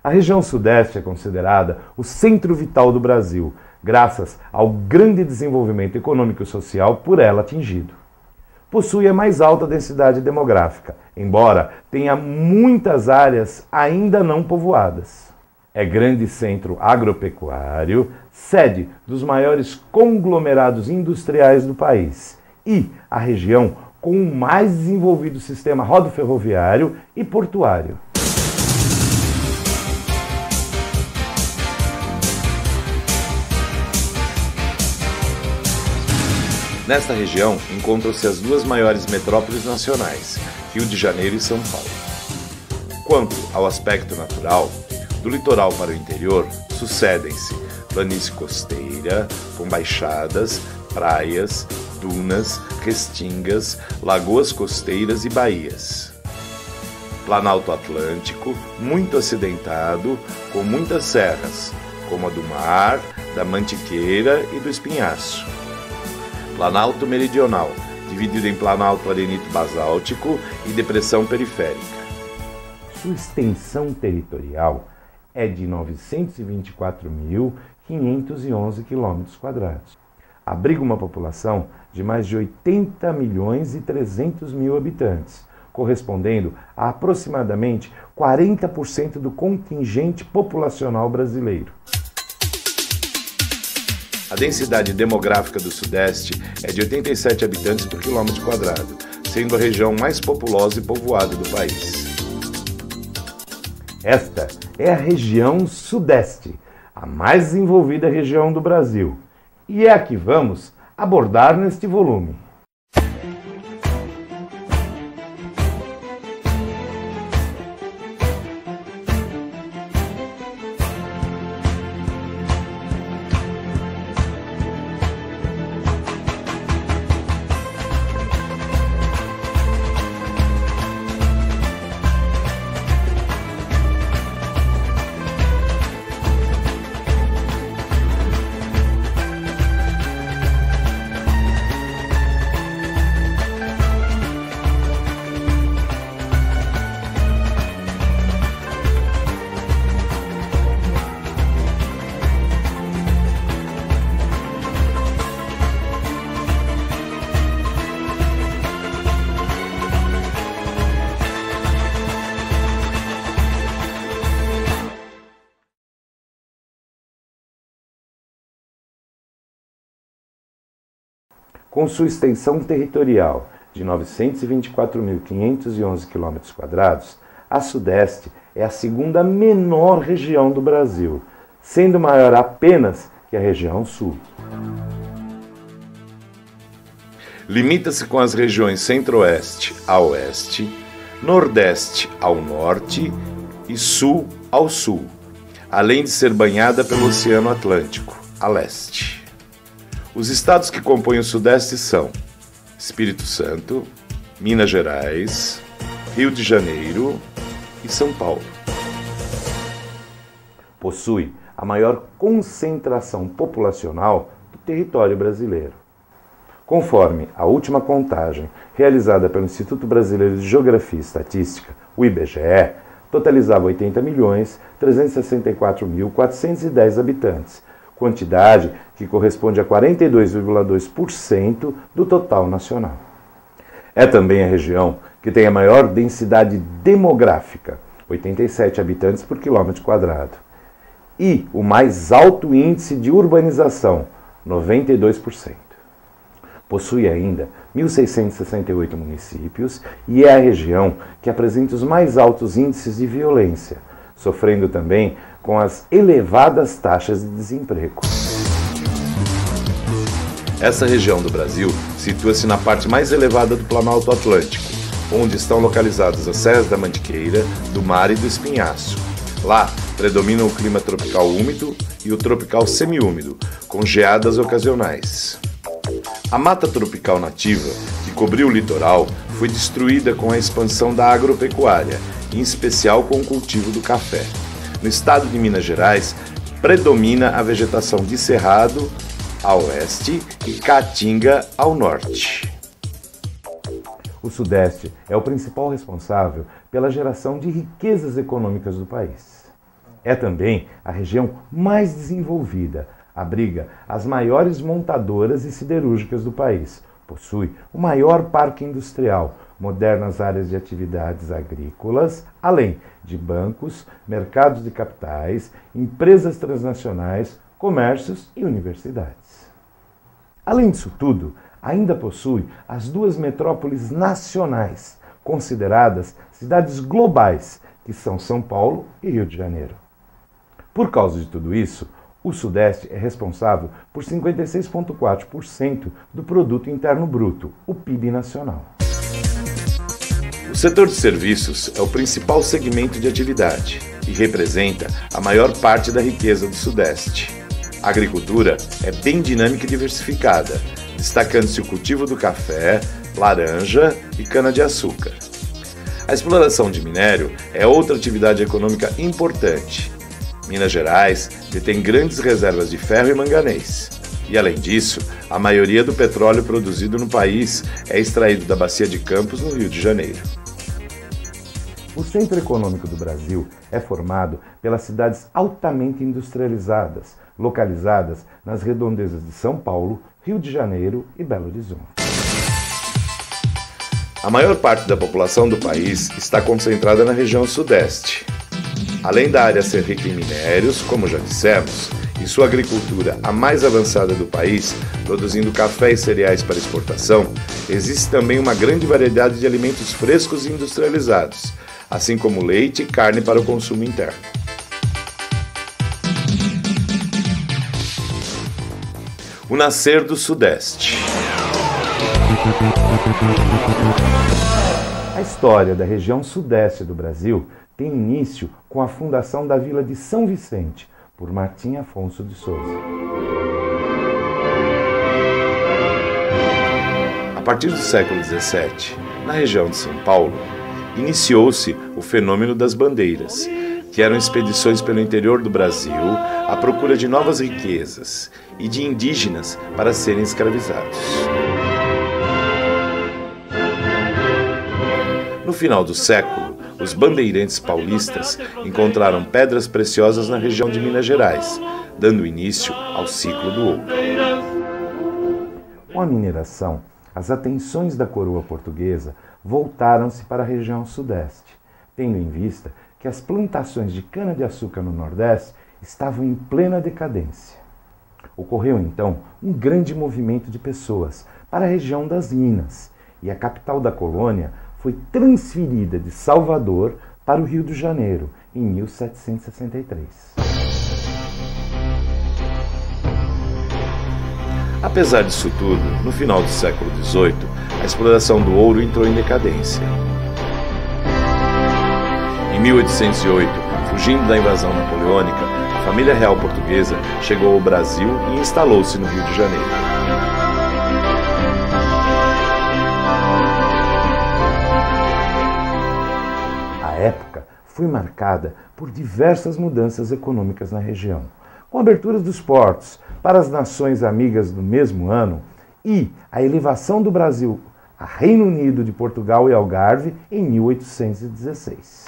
A região Sudeste é considerada o centro vital do Brasil, graças ao grande desenvolvimento econômico e social por ela atingido. Possui a mais alta densidade demográfica, embora tenha muitas áreas ainda não povoadas. É grande centro agropecuário, sede dos maiores conglomerados industriais do país e a região com o mais desenvolvido sistema rodoferroviário e portuário. Nesta região encontram-se as duas maiores metrópoles nacionais, Rio de Janeiro e São Paulo. Quanto ao aspecto natural, do litoral para o interior sucedem-se planície costeira, com baixadas, praias, dunas, restingas, lagoas costeiras e baías. Planalto Atlântico, muito acidentado, com muitas serras, como a do Mar, da Mantiqueira e do Espinhaço. Planalto Meridional, dividido em Planalto Arenito-Basáltico e Depressão Periférica. Sua extensão territorial é de 924.511 km². Abriga uma população de mais de 80 milhões e 300 mil habitantes, correspondendo a aproximadamente 40% do contingente populacional brasileiro. A densidade demográfica do Sudeste é de 87 habitantes por quilômetro quadrado, sendo a região mais populosa e povoada do país. Esta é a região Sudeste, a mais desenvolvida região do Brasil, e é a que vamos abordar neste volume. Com sua extensão territorial de 924.511 km², a Sudeste é a segunda menor região do Brasil, sendo maior apenas que a região Sul. Limita-se com as regiões Centro-Oeste a Oeste, Nordeste ao Norte e Sul ao Sul, além de ser banhada pelo Oceano Atlântico, a leste. Os estados que compõem o Sudeste são Espírito Santo, Minas Gerais, Rio de Janeiro e São Paulo. Possui a maior concentração populacional do território brasileiro. Conforme a última contagem realizada pelo Instituto Brasileiro de Geografia e Estatística, o IBGE, totalizava 80.364.410 habitantes, quantidade que corresponde a 42,2% do total nacional. É também a região que tem a maior densidade demográfica, 87 habitantes por quilômetro quadrado, e o mais alto índice de urbanização, 92%. Possui ainda 1.668 municípios e é a região que apresenta os mais altos índices de violência, sofrendo também com as elevadas taxas de desemprego. Essa região do Brasil situa-se na parte mais elevada do Planalto Atlântico, onde estão localizadas as serras da Mantiqueira, do Mar e do Espinhaço. Lá predomina o clima tropical úmido e o tropical semiúmido, com geadas ocasionais. A mata tropical nativa, que cobriu o litoral, foi destruída com a expansão da agropecuária, em especial com o cultivo do café. No estado de Minas Gerais, predomina a vegetação de cerrado ao oeste e caatinga ao norte. O Sudeste é o principal responsável pela geração de riquezas econômicas do país. É também a região mais desenvolvida, abriga as maiores montadoras e siderúrgicas do país, possui o maior parque industrial, modernas áreas de atividades agrícolas, além de bancos, mercados de capitais, empresas transnacionais, comércios e universidades. Além disso tudo, ainda possui as duas metrópoles nacionais, consideradas cidades globais, que são São Paulo e Rio de Janeiro. Por causa de tudo isso, o Sudeste é responsável por 56,4% do Produto Interno Bruto, o PIB nacional. O setor de serviços é o principal segmento de atividade e representa a maior parte da riqueza do Sudeste. A agricultura é bem dinâmica e diversificada, destacando-se o cultivo do café, laranja e cana-de-açúcar. A exploração de minério é outra atividade econômica importante. Minas Gerais detém grandes reservas de ferro e manganês. E, além disso, a maioria do petróleo produzido no país é extraído da Bacia de Campos, no Rio de Janeiro. O centro econômico do Brasil é formado pelas cidades altamente industrializadas, localizadas nas redondezas de São Paulo, Rio de Janeiro e Belo Horizonte. A maior parte da população do país está concentrada na região Sudeste. Além da área ser rica em minérios, como já dissemos, e sua agricultura a mais avançada do país, produzindo café e cereais para exportação, existe também uma grande variedade de alimentos frescos e industrializados, assim como leite e carne para o consumo interno. O nascer do Sudeste. A história da região Sudeste do Brasil tem início com a fundação da vila de São Vicente, por Martim Afonso de Souza. A partir do século XVII, na região de São Paulo, iniciou-se o fenômeno das bandeiras, que eram expedições pelo interior do Brasil à procura de novas riquezas e de indígenas para serem escravizados. No final do século, os bandeirantes paulistas encontraram pedras preciosas na região de Minas Gerais, dando início ao ciclo do ouro. Com a mineração, as atenções da coroa portuguesa voltaram-se para a região Sudeste, tendo em vista que as plantações de cana-de-açúcar no Nordeste estavam em plena decadência. Ocorreu então um grande movimento de pessoas para a região das Minas, e a capital da colônia foi transferida de Salvador para o Rio de Janeiro, em 1763. Apesar disso tudo, no final do século XVIII, a exploração do ouro entrou em decadência. Em 1808, fugindo da invasão napoleônica, a família real portuguesa chegou ao Brasil e instalou-se no Rio de Janeiro. A época foi marcada por diversas mudanças econômicas na região, com aberturas dos portos para as nações amigas no mesmo ano e a elevação do Brasil a Reino Unido de Portugal e Algarve em 1816.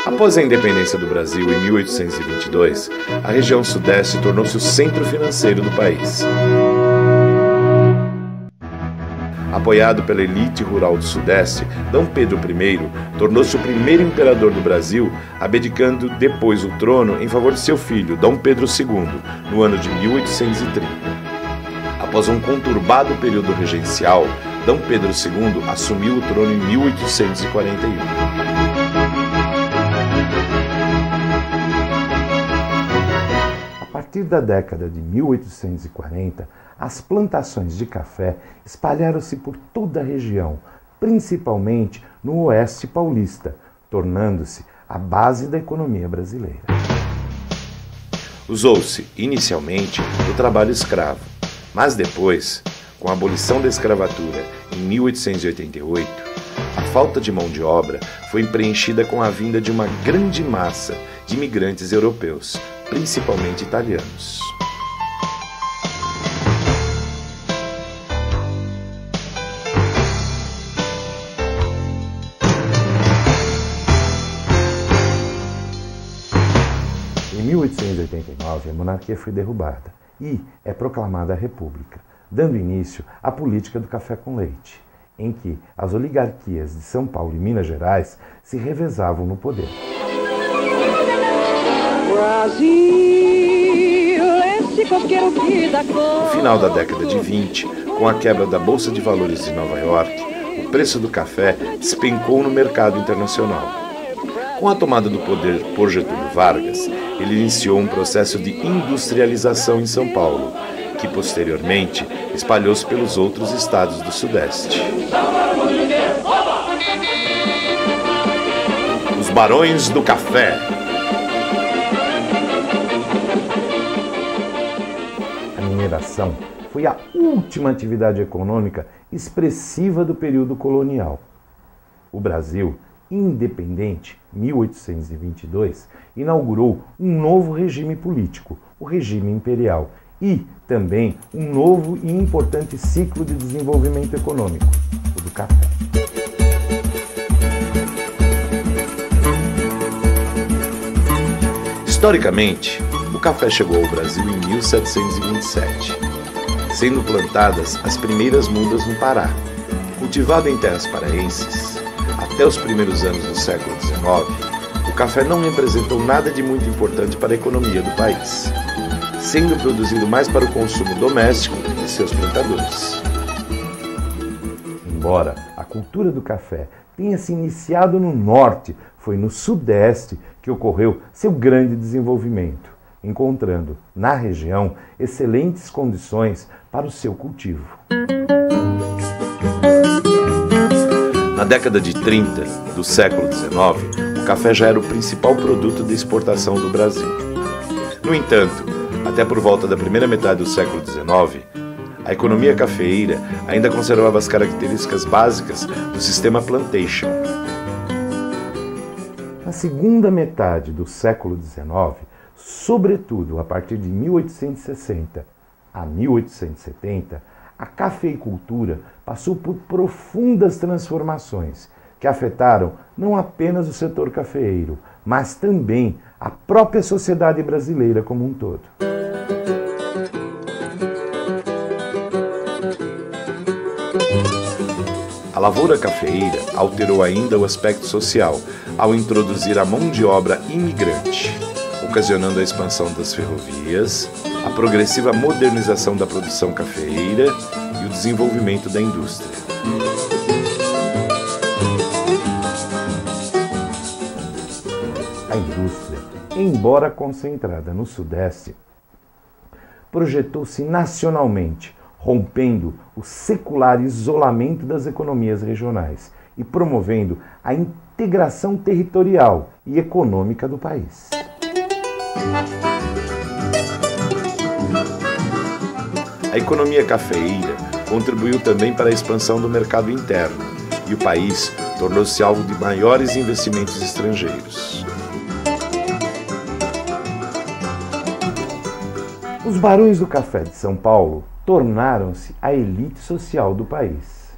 Após a independência do Brasil em 1822, a região Sudeste tornou-se o centro financeiro do país. Apoiado pela elite rural do Sudeste, D. Pedro I tornou-se o primeiro imperador do Brasil, abdicando depois o trono em favor de seu filho, D. Pedro II, no ano de 1830. Após um conturbado período regencial, D. Pedro II assumiu o trono em 1841. A partir da década de 1840, as plantações de café espalharam-se por toda a região, principalmente no oeste paulista, tornando-se a base da economia brasileira. Usou-se, inicialmente, o trabalho escravo, mas depois, com a abolição da escravatura em 1888, a falta de mão de obra foi preenchida com a vinda de uma grande massa de imigrantes europeus, principalmente italianos. 1889, a monarquia foi derrubada e é proclamada a República, dando início à política do café com leite, em que as oligarquias de São Paulo e Minas Gerais se revezavam no poder. No final da década de 20, com a quebra da Bolsa de Valores de Nova York, o preço do café despencou no mercado internacional. Com a tomada do poder por Getúlio Vargas, ele iniciou um processo de industrialização em São Paulo, que posteriormente espalhou-se pelos outros estados do Sudeste. Os Barões do Café. A mineração foi a última atividade econômica expressiva do período colonial. O Brasil, independente, 1822, inaugurou um novo regime político, o regime imperial, e também um novo e importante ciclo de desenvolvimento econômico, o do café. Historicamente, o café chegou ao Brasil em 1727, sendo plantadas as primeiras mudas no Pará. Cultivado em terras paraenses, até os primeiros anos do século XIX, o café não representou nada de muito importante para a economia do país, sendo produzido mais para o consumo doméstico de seus plantadores. Embora a cultura do café tenha se iniciado no norte, foi no sudeste que ocorreu seu grande desenvolvimento, encontrando na região excelentes condições para o seu cultivo. Na década de 30 do século XIX, o café já era o principal produto de exportação do Brasil. No entanto, até por volta da primeira metade do século XIX, a economia cafeeira ainda conservava as características básicas do sistema plantation. Na segunda metade do século XIX, sobretudo a partir de 1860 a 1870, a cafeicultura passou por profundas transformações que afetaram não apenas o setor cafeeiro, mas também a própria sociedade brasileira como um todo. A lavoura cafeeira alterou ainda o aspecto social ao introduzir a mão de obra imigrante, ocasionando a expansão das ferrovias, a progressiva modernização da produção cafeeira e o desenvolvimento da indústria. A indústria, embora concentrada no Sudeste, projetou-se nacionalmente, rompendo o secular isolamento das economias regionais e promovendo a integração territorial e econômica do país. A economia cafeeira contribuiu também para a expansão do mercado interno e o país tornou-se alvo de maiores investimentos estrangeiros. Os barões do café de São Paulo tornaram-se a elite social do país,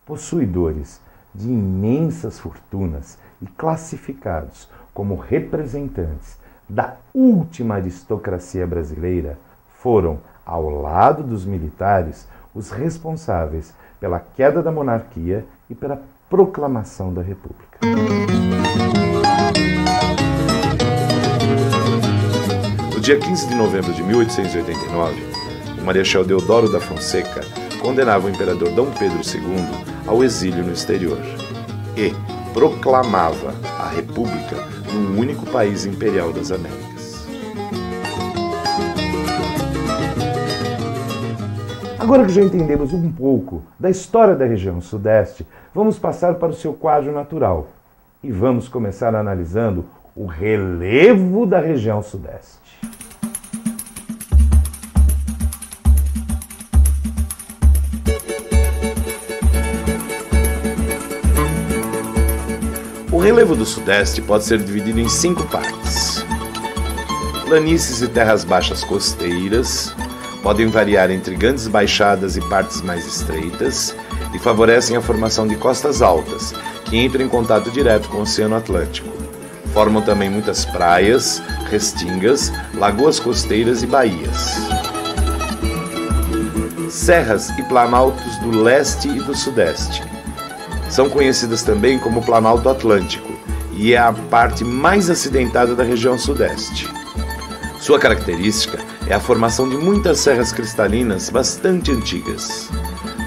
possuidores de imensas fortunas e classificados como representantes da última aristocracia brasileira, foram, ao lado dos militares, os responsáveis pela queda da monarquia e pela proclamação da República. No dia 15 de novembro de 1889, o Marechal Deodoro da Fonseca condenava o imperador Dom Pedro II ao exílio no exterior e proclamava a República no único país imperial das Américas. Agora que já entendemos um pouco da história da região Sudeste, vamos passar para o seu quadro natural e vamos começar analisando o relevo da região Sudeste. O relevo do Sudeste pode ser dividido em 5 partes. Planícies e terras baixas costeiras podem variar entre grandes baixadas e partes mais estreitas e favorecem a formação de costas altas, que entram em contato direto com o Oceano Atlântico, Formam também muitas praias, restingas, lagoas costeiras e baías. Serras e planaltos do leste e do sudeste. São conhecidas também como Planalto Atlântico e é a parte mais acidentada da região sudeste. Sua característica é a formação de muitas serras cristalinas bastante antigas,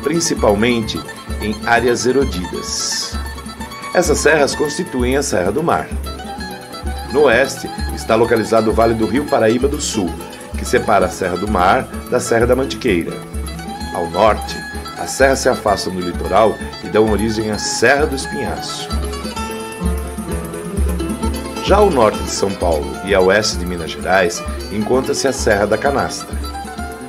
principalmente em áreas erodidas. Essas serras constituem a Serra do Mar. No oeste está localizado o Vale do Rio Paraíba do Sul, que separa a Serra do Mar da Serra da Mantiqueira. Ao norte, as serras se afastam do litoral e dão origem à Serra do Espinhaço. Já ao norte de São Paulo e a oeste de Minas Gerais, encontra-se a Serra da Canastra.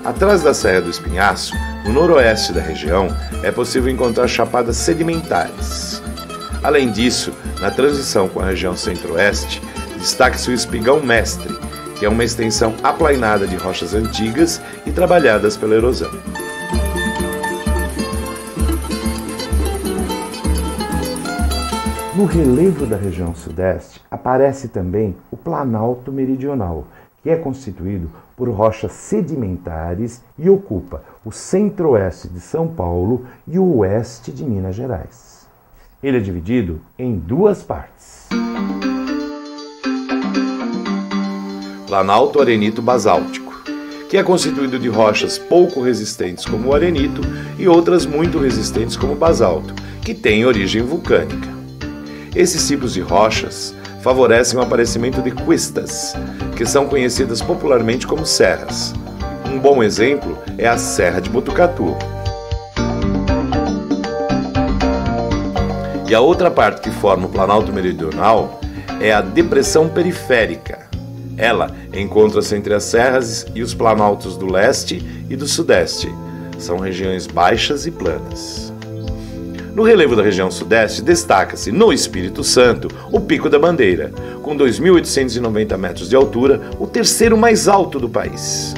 Atrás da Serra do Espinhaço, no noroeste da região, é possível encontrar chapadas sedimentares. Além disso, na transição com a região centro-oeste, destaca-se o Espigão Mestre, que é uma extensão aplainada de rochas antigas e trabalhadas pela erosão. No relevo da região sudeste aparece também o Planalto Meridional, que é constituído por rochas sedimentares e ocupa o centro-oeste de São Paulo e o oeste de Minas Gerais. Ele é dividido em duas partes. Planalto Arenito Basáltico, que é constituído de rochas pouco resistentes como o arenito e outras muito resistentes como o basalto, que têm origem vulcânica. Esses tipos de rochas favorecem o aparecimento de quistas, que são conhecidas popularmente como serras. Um bom exemplo é a Serra de Botucatu. E a outra parte que forma o Planalto Meridional é a Depressão Periférica. Ela encontra-se entre as serras e os planaltos do leste e do sudeste. São regiões baixas e planas. No relevo da região sudeste, destaca-se, no Espírito Santo, o Pico da Bandeira, com 2.890 metros de altura, o terceiro mais alto do país.